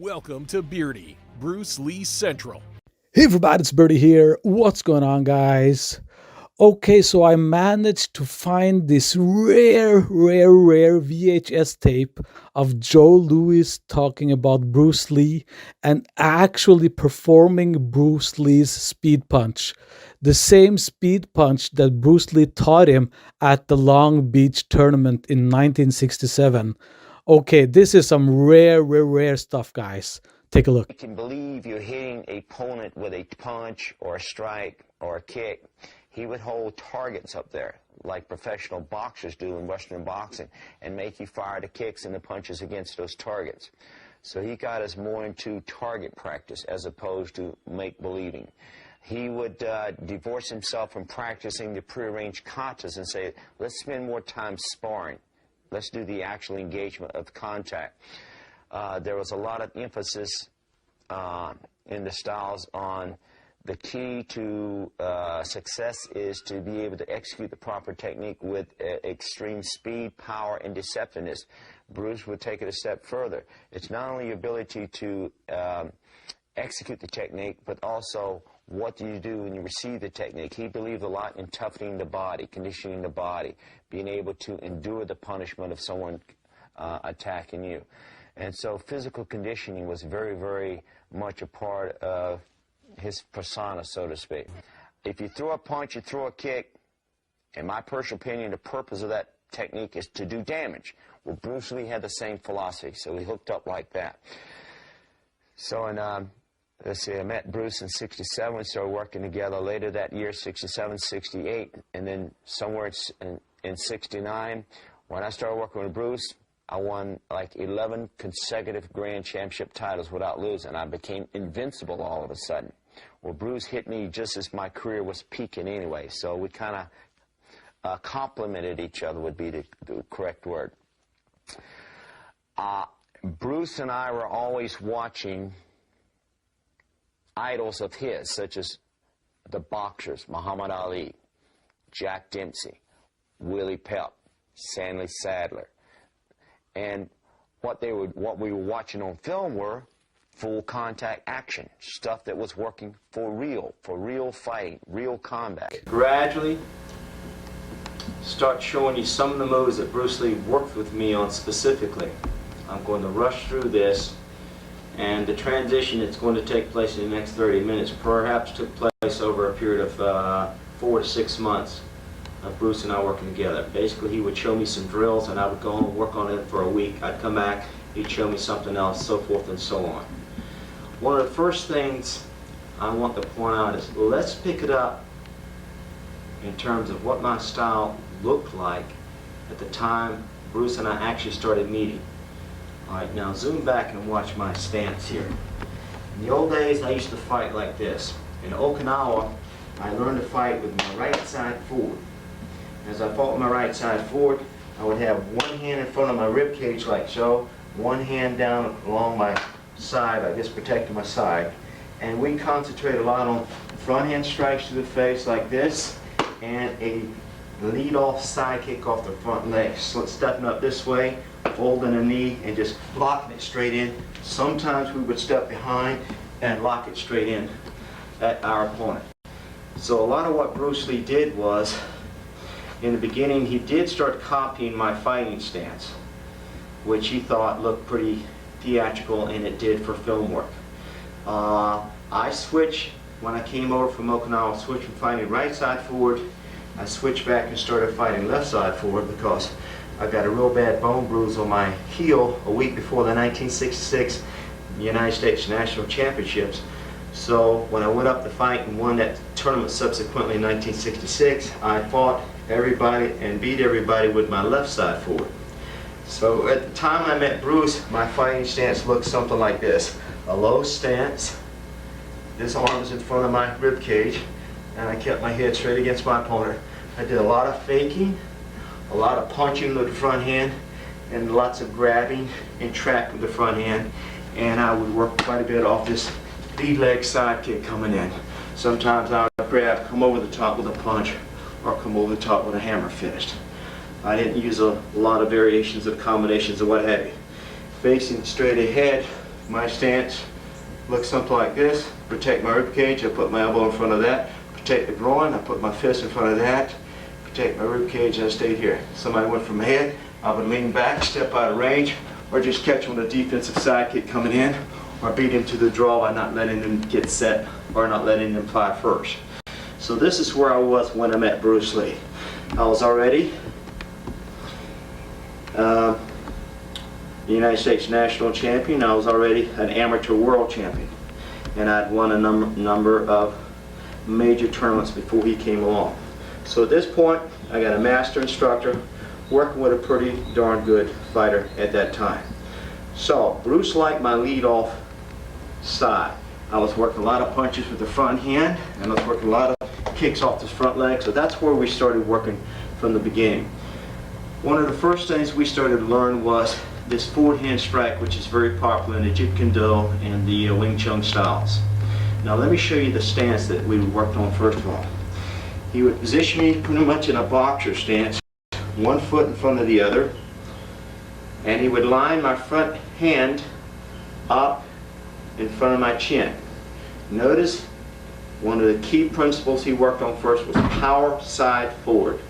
Welcome to Beardy, Bruce Lee Central. Hey everybody, it's Birdie here. What's going on, guys? Okay, so I managed to find this rare VHS tape of Joe Louis talking about Bruce Lee and actually performing Bruce Lee's speed punch. The same speed punch that Bruce Lee taught him at the Long Beach tournament in 1967. Okay, this is some rare stuff, guys. Take a look. You can believe you're hitting an opponent with a punch or a strike or a kick. He would hold targets up there, like professional boxers do in Western boxing, and make you fire the kicks and the punches against those targets. So he got us more into target practice as opposed to make-believing. He would divorce himself from practicing the prearranged katas and say, let's spend more time sparring. Let's do the actual engagement of contact. There was a lot of emphasis in the styles on the key to success is to be able to execute the proper technique with extreme speed, power, and deceptiveness. Bruce would take it a step further. It's not only your ability to execute the technique, but also what do you do when you receive the technique. He believed a lot in toughening the body, conditioning the body, being able to endure the punishment of someone attacking you. And so physical conditioning was very much a part of his persona, so to speak. If you throw a punch, you throw a kick, in my personal opinion, the purpose of that technique is to do damage. Well, Bruce Lee had the same philosophy, so we hooked up like that. So in, let's see, I met Bruce in '67, we started working together later that year, '67, '68, and then somewhere in '69, when I started working with Bruce, I won like 11 consecutive grand championship titles without losing. I became invincible all of a sudden. Well, Bruce hit me just as my career was peaking anyway, so we kind of complemented each other would be the correct word. Bruce and I were always watching idols of his, such as the boxers, Muhammad Ali, Jack Dempsey, Willie Pep, Stanley Sadler. And what we were watching on film were full contact action, stuff that was working for real fighting, real combat. Gradually start showing you some of the moves that Bruce Lee worked with me on specifically. I'm going to rush through this, and the transition that's going to take place in the next 30 minutes perhaps took place over a period of 4 to 6 months of Bruce and I working together. Basically, he would show me some drills and I would go and work on it for a week. I'd come back, he'd show me something else, so forth and so on. One of the first things I want to point out is let's pick it up in terms of what my style looked like at the time Bruce and I actually started meeting. Alright, now zoom back and watch my stance here. In the old days, I used to fight like this. In Okinawa, I learned to fight with my right side forward. As I fought with my right side forward, I would have one hand in front of my rib cage like so, one hand down along my side, I just protected my side. And we concentrate a lot on front hand strikes to the face like this, and a lead off side kick off the front leg. So stepping up this way, folding a knee, and just blocking it straight in. Sometimes we would step behind and lock it straight in at our opponent. So a lot of what Bruce Lee did was, in the beginning, he did start copying my fighting stance, which he thought looked pretty theatrical, and it did for film work. I switched, when I came over from Okinawa, switched from fighting right side forward. I switched back and started fighting left side forward because I got a real bad bone bruise on my heel a week before the 1966 United States National Championships. So when I went up to fight and won that tournament subsequently in 1966, I fought everybody and beat everybody with my left side forward. So at the time I met Bruce, my fighting stance looked something like this. A low stance, this arm is in front of my rib cage, and I kept my head straight against my opponent. I did a lot of faking, a lot of punching with the front hand, and lots of grabbing and track with the front hand, and I would work quite a bit off this lead leg side kick coming in. Sometimes I would grab, come over the top with a punch, or come over the top with a hammer finished. I didn't use a lot of variations of combinations of what have you. Facing straight ahead, My stance looks something like this. Protect my rib cage, I put my elbow in front of that. Protect the groin, I put my fist in front of that. Protect my rib cage, and I stayed here. Somebody went from head, I would lean back, step out of range, or just catch him on the defensive sidekick coming in, or beat him to the draw by not letting them get set, or not letting them fly first. So this is where I was when I met Bruce Lee. I was already the United States national champion. I was already an amateur world champion, and I'd won a number of major tournaments before he came along. So at this point, I got a master instructor working with a pretty darn good fighter at that time. So Bruce liked my lead-off side. I was working a lot of punches with the front hand, and I was working a lot of kicks off the front leg. So that's where we started working from the beginning. One of the first things we started to learn was this forward hand strike, which is very popular in the Jeet Kune Do and the Wing Chun styles. Now let me show you the stance that we worked on first of all. He would position me pretty much in a boxer stance, one foot in front of the other, and he would line my front hand up in front of my chin. Notice one of the key principles he worked on first was power side forward.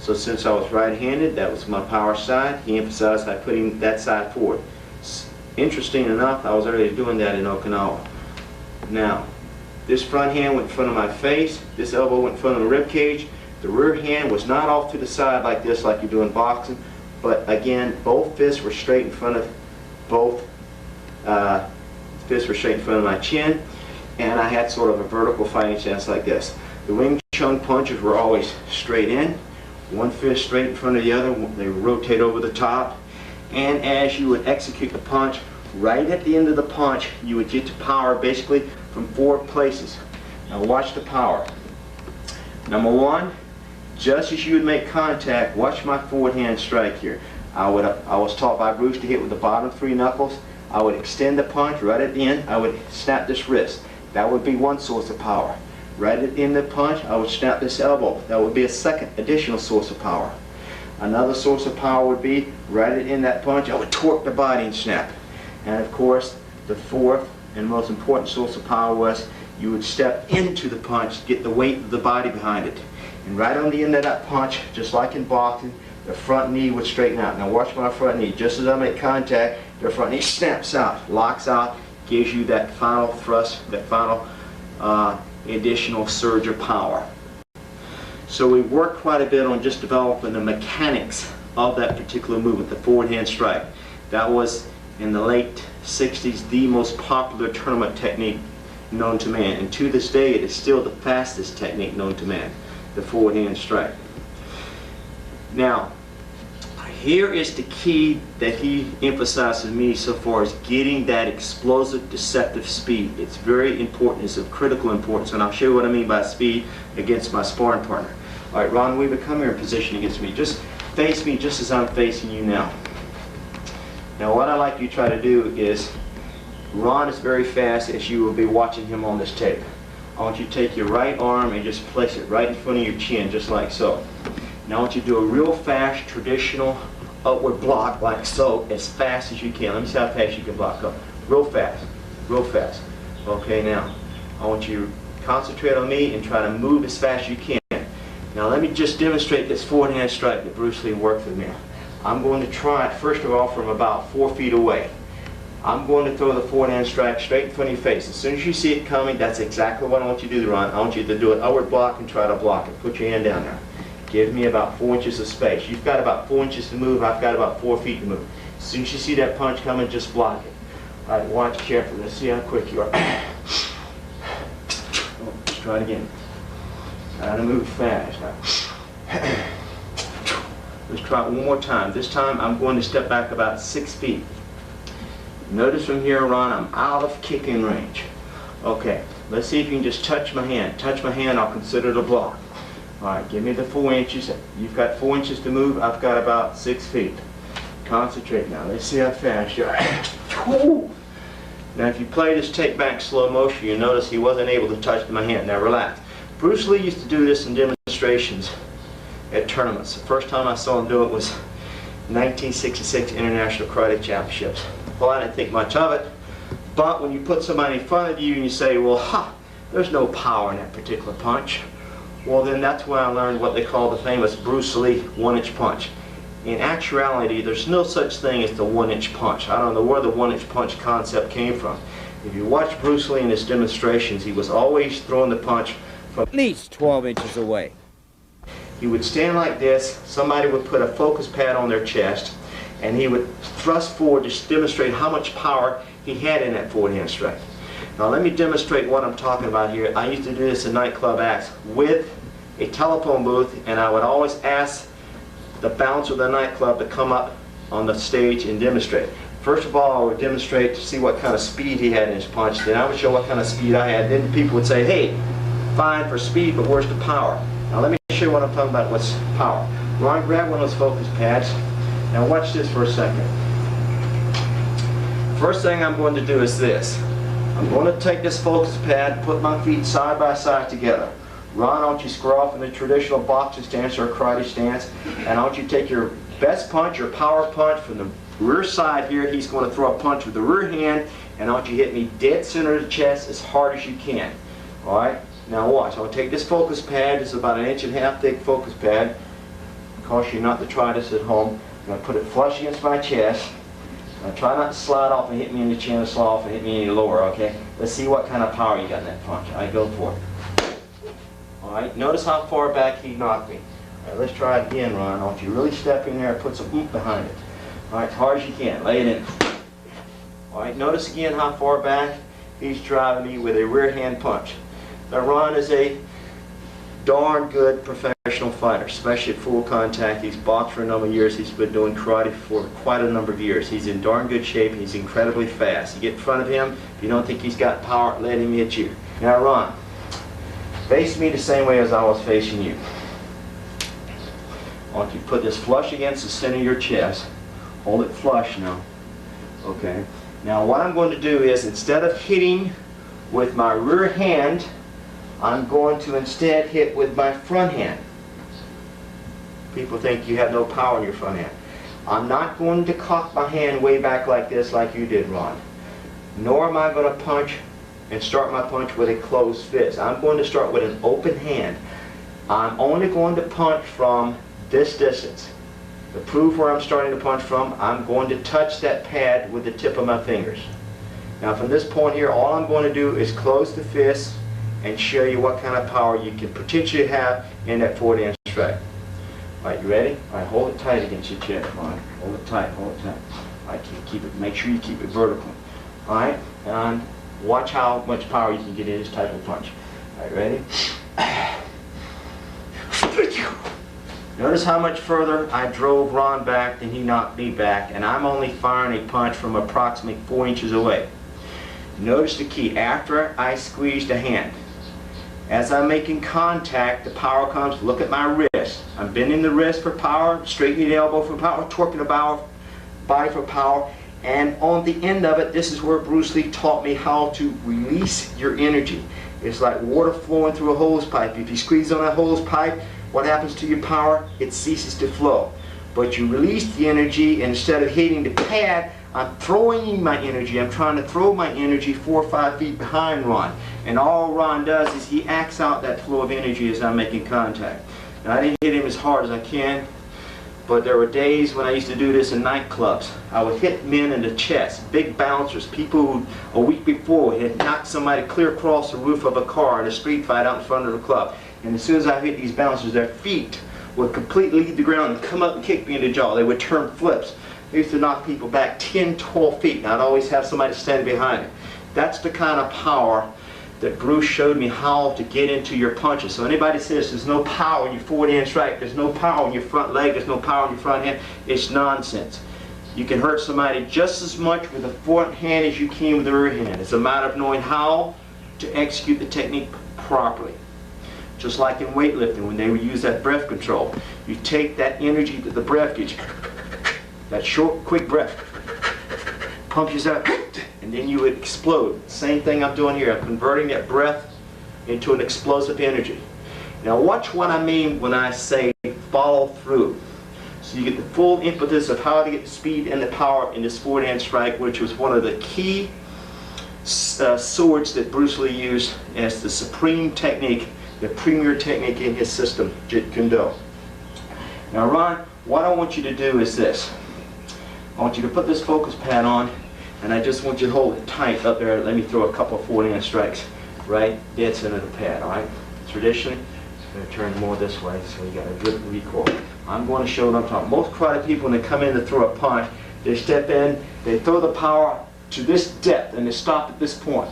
So since I was right-handed, that was my power side. He emphasized by putting that side forward. Interesting enough, I was already doing that in Okinawa. Now, this front hand went in front of my face, this elbow went in front of the rib cage. The rear hand was not off to the side like this, like you do in boxing, but again, both fists were straight in front of my chin, and I had sort of a vertical fighting stance like this. The Wing Chun punches were always straight in, one fist straight in front of the other. They would rotate over the top, and as you would execute the punch, right at the end of the punch, you would get to power basically from 4 places. Now watch the power. Number 1, just as you would make contact, watch my forward hand strike here. I was taught by Bruce to hit with the bottom 3 knuckles. I would extend the punch right at the end. I would snap this wrist. That would be one source of power. Right at the end of the punch, I would snap this elbow. That would be a second additional source of power. Another source of power would be right at the end of that punch, I would torque the body and snap. And of course, the fourth and most important source of power was you would step into the punch, get the weight of the body behind it. And right on the end of that punch, just like in boxing, the front knee would straighten out. Now watch my front knee. Just as I make contact, the front knee snaps out, locks out, gives you that final thrust, that final additional surge of power. So we worked quite a bit on just developing the mechanics of that particular movement, the forward hand strike. That was, in the late 60s, the most popular tournament technique known to man. And to this day, it is still the fastest technique known to man, the forward hand strike. Now, here is the key that he emphasized to me so far, is getting that explosive, deceptive speed. It's very important. It's of critical importance, and I'll show you what I mean by speed against my sparring partner. All right, Ron Weaver, come here and position against me. Just face me just as I'm facing you now. Now, what I like you to try to do is, Ron is very fast, as you will be watching him on this tape. I want you to take your right arm and just place it right in front of your chin, just like so. Now I want you to do a real fast, traditional upward block, like so, as fast as you can. Let me see how fast you can block up. Real fast, real fast. Okay, now, I want you to concentrate on me and try to move as fast as you can. Now let me just demonstrate this forward hand strike that Bruce Lee worked with me. I'm going to try it, first of all, from about 4 feet away. I'm going to throw the forward hand strike straight in front of your face. As soon as you see it coming, that's exactly what I want you to do, Ron. I want you to do an upward block and try to block it. Put your hand down there. Give me about 4 inches of space. You've got about 4 inches to move. I've got about 4 feet to move. As soon as you see that punch coming, just block it. All right, watch carefully. Let's see how quick you are. Oh, let's try it again. Try to move fast. Now. Let's try it one more time. This time I'm going to step back about 6 feet. Notice from here on, I'm out of kicking range. Okay, let's see if you can just touch my hand. Touch my hand, I'll consider it a block. All right, give me the 4 inches. You've got 4 inches to move. I've got about 6 feet. Concentrate now. Let's see how fast you are. Now, if you play this tape back slow motion, you notice he wasn't able to touch my hand. Now, relax. Bruce Lee used to do this in demonstrations at tournaments. The first time I saw him do it was 1966 International Karate Championships. Well, I didn't think much of it. But when you put somebody in front of you and you say, well, there's no power in that particular punch, well, then that's when I learned what they call the famous Bruce Lee 1-inch punch. In actuality, there's no such thing as the 1-inch punch. I don't know where the 1-inch punch concept came from. If you watch Bruce Lee in his demonstrations, he was always throwing the punch from At least 12 inches away. He would stand like this, somebody would put a focus pad on their chest, and he would thrust forward to demonstrate how much power he had in that forward hand strike. Now let me demonstrate what I'm talking about here. I used to do this in nightclub acts with a telephone booth, and I would always ask the bouncer of the nightclub to come up on the stage and demonstrate. First of all, I would demonstrate to see what kind of speed he had in his punch. Then I would show what kind of speed I had. Then people would say, hey, fine for speed, but where's the power? Now let me show you what I'm talking about, what's power. Ron, grab one of those focus pads. Now watch this for a second. First thing I'm going to do is this. I'm going to take this focus pad, put my feet side by side together. Ron, I want you to square off in the traditional boxing stance or karate stance, and I want you to take your best punch, your power punch from the rear side here. He's going to throw a punch with the rear hand, and I want you to hit me dead center of the chest as hard as you can. Alright? Now watch. I'm going to take this focus pad. This is about 1.5 inch thick focus pad. I caution you not to try this at home. I'm going to put it flush against my chest. Try not to slide off and hit me in the chin or slide off and hit me any lower, okay? Let's see what kind of power you got in that punch. Alright, go for it. Alright, notice how far back he knocked me. Alright, let's try it again, Ron. I want you to really step in there and put some oomph behind it. Alright, as hard as you can. Lay it in. Alright, notice again how far back he's driving me with a rear hand punch. Now Ron is a darn good professional fighter, especially at full contact. He's boxed for a number of years. He's been doing karate for quite a number of years. He's in darn good shape. He's incredibly fast. You get in front of him, if you don't think he's got power, let him hit you. Now Ron, face me the same way as I was facing you. I want you to put this flush against the center of your chest. Hold it flush now. Okay. Now what I'm going to do is, instead of hitting with my rear hand, I'm going to instead hit with my front hand. People think you have no power in your front hand. I'm not going to cock my hand way back like this like you did, Ron. Nor am I going to punch and start my punch with a closed fist. I'm going to start with an open hand. I'm only going to punch from this distance. To prove where I'm starting to punch from, I'm going to touch that pad with the tip of my fingers. Now from this point here, all I'm going to do is close the fist and show you what kind of power you can potentially have in that forward hand strike. Alright, you ready? Alright, hold it tight against your chest, Ron. Hold it tight, hold it tight. Alright, keep it, make sure you keep it vertical. Alright, and watch how much power you can get in this type of punch. Alright, ready? Notice how much further I drove Ron back than he knocked me back, and I'm only firing a punch from approximately 4 inches away. Notice the key. After I squeeze the hand, as I'm making contact, the power comes. Look at my wrist. I'm bending the wrist for power, straightening the elbow for power, torquing the body for power, and on the end of it, this is where Bruce Lee taught me how to release your energy. It's like water flowing through a hose pipe. If you squeeze on a hose pipe, what happens to your power? It ceases to flow. But you release the energy, and instead of hitting the pad, I'm throwing my energy. I'm trying to throw my energy 4 or 5 feet behind Ron. And all Ron does is he acts out that flow of energy as I'm making contact. And I didn't hit him as hard as I can, but there were days when I used to do this in nightclubs. I would hit men in the chest, big bouncers, people who a week before had knocked somebody clear across the roof of a car in a street fight out in front of the club. And as soon as I hit these bouncers, their feet would completely leave the ground and come up and kick me in the jaw. They would turn flips. I used to knock people back 10, 12 feet, and I'd always have somebody stand behind me. That's the kind of power that Bruce showed me how to get into your punches. So anybody says there's no power in your forward hand strike, there's no power in your front leg, there's no power in your front hand, it's nonsense. You can hurt somebody just as much with the front hand as you can with the rear hand. It's a matter of knowing how to execute the technique properly. Just like in weightlifting, when they would use that breath control. You take that energy that the breath gives you, that short, quick breath, pump yourself, and then you would explode. Same thing I'm doing here. I'm converting that breath into an explosive energy. Now watch what I mean when I say follow through. So you get the full impetus of how to get the speed and the power in this forward hand strike, which was one of the key swords that Bruce Lee used as the supreme technique, the premier technique in his system, Jeet Kune Do. Now Ron, what I want you to do is this. I want you to put this focus pad on, and I just want you to hold it tight up there. Let me throw a couple of forward-hand strikes right dead center of the pad, all right? Traditionally, it's going to turn more this way, so you got a good recoil. I'm going to show what I'm talking about. Most karate people, when they come in to throw a punch, they step in, they throw the power to this depth, and they stop at this point.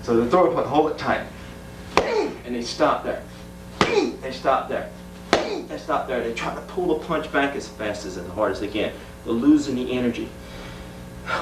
So they throw a punch, hold it tight, and they stop there. They stop there. They stop there. They try to pull the punch back as fast as hard as they can. They're losing the energy.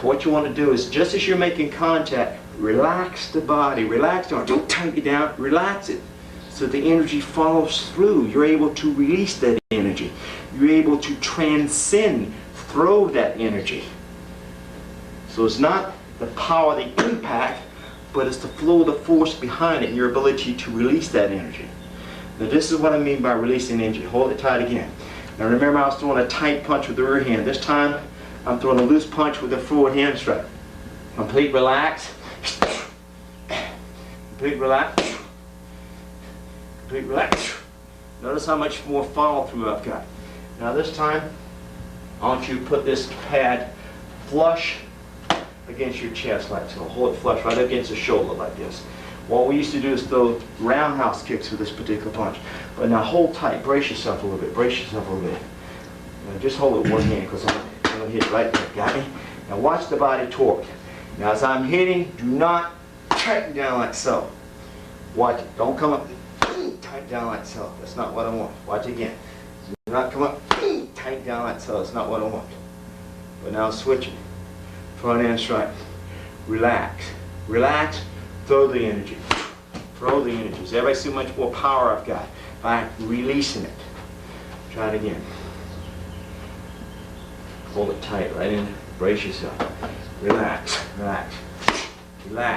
What you want to do is, just as you're making contact, relax the body, relax the arm. Don't tighten it down, relax it, so the energy follows through. You're able to release that energy. You're able to transcend, throw that energy. So it's not the power, the impact, but it's the flow of the force behind it and your ability to release that energy. Now this is what I mean by releasing energy. Hold it tight again. Now remember, I was throwing a tight punch with the rear hand. This time I'm throwing a loose punch with a forward hand strike. Complete relax. Complete relax. Complete relax. Notice how much more follow through I've got. Now this time, I want you to put this pad flush against your chest like so. Hold it flush right against the shoulder like this. What we used to do is throw roundhouse kicks with this particular punch. But now hold tight, brace yourself a little bit, brace yourself a little bit. Now just hold it with one hand because I'm going to hit right there, got me? Now watch the body torque. Now as I'm hitting, do not tighten down like so. Watch it, don't come up, tighten down like so. That's not what I want. Watch again. Do not come up, tighten down like so. That's not what I want. But now switching. Front hand strike. Relax. Relax. Throw the energy. Throw the energy. Does everybody see how much more power I've got by releasing it? Try it again. Hold it tight right in. Brace yourself. Relax. Relax. Relax.